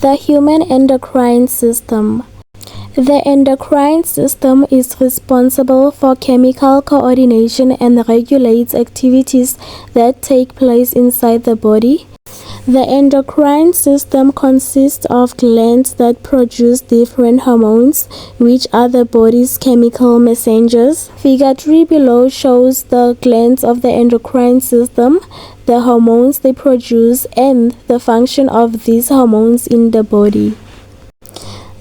The human endocrine system. The endocrine system is responsible for chemical coordination and regulates activities that take place inside the body. The endocrine system consists of glands that produce different hormones, which are the body's chemical messengers. Figure 3 below shows the glands of the endocrine system, the hormones they produce, and the function of these hormones in the body.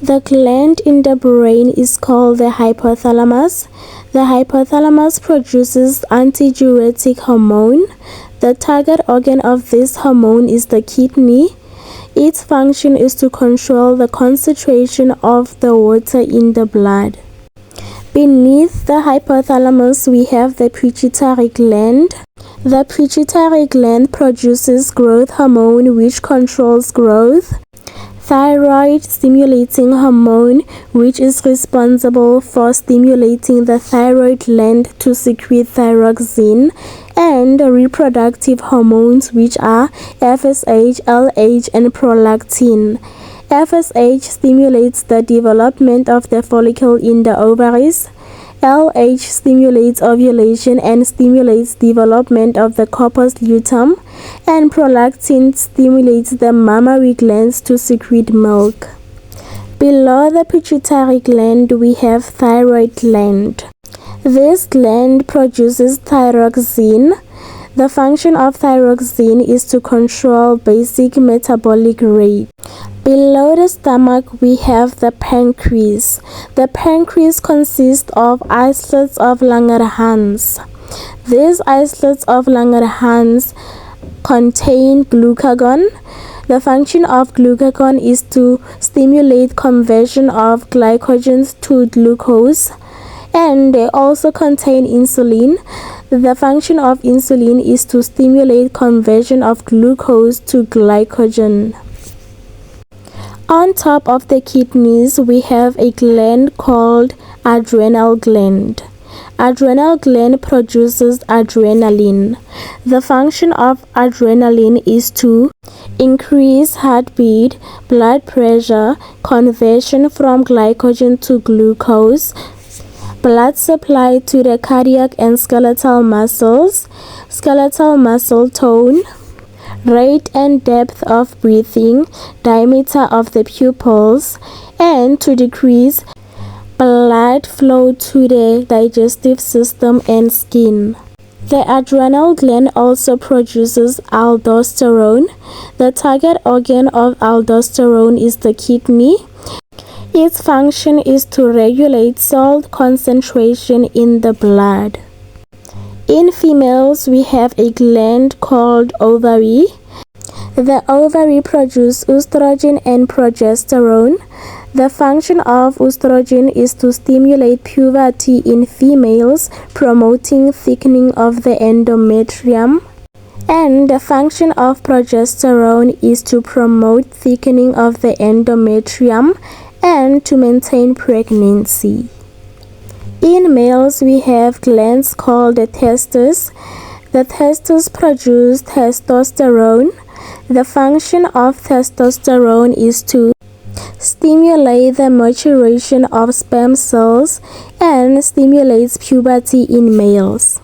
The gland in the brain is called the hypothalamus. The hypothalamus produces antidiuretic hormone. The target organ of this hormone is the kidney. Its function is to control the concentration of the water in the blood. Beneath the hypothalamus, we have the pituitary gland. The pituitary gland produces growth hormone, which controls growth. Thyroid-stimulating hormone, which is responsible for stimulating the thyroid gland to secrete thyroxine, and reproductive hormones, which are FSH, LH, and prolactin. FSH stimulates the development of the follicle in the ovaries. LH stimulates ovulation and stimulates development of the corpus luteum, and prolactin stimulates the mammary glands to secrete milk. Below the pituitary gland, we have thyroid gland. This gland produces thyroxine. The function of thyroxine is to control basic metabolic rate. Below the stomach, we have the pancreas. The pancreas consists of islets of Langerhans. These islets of Langerhans contain glucagon. The function of glucagon is to stimulate conversion of glycogen to glucose, and they also contain insulin. The function of insulin is to stimulate conversion of glucose to glycogen. On top of the kidneys, we have a gland called adrenal gland. Adrenal gland produces adrenaline. The function of adrenaline is to increase heartbeat, blood pressure, conversion from glycogen to glucose, blood supply to the cardiac and skeletal muscles, skeletal muscle tone, rate and depth of breathing, diameter of the pupils, and to decrease blood flow to the digestive system and skin. The adrenal gland also produces aldosterone. The target organ of aldosterone is the kidney. Its function is to regulate salt concentration in the blood. In females, we have a gland called ovary. The ovary produces estrogen and progesterone. The function of estrogen is to stimulate puberty in females, promoting thickening of the endometrium. And the function of progesterone is to promote thickening of the endometrium and to maintain pregnancy. In males, we have glands called the testes. The testes produce testosterone. The function of testosterone is to stimulate the maturation of sperm cells and stimulates puberty in males.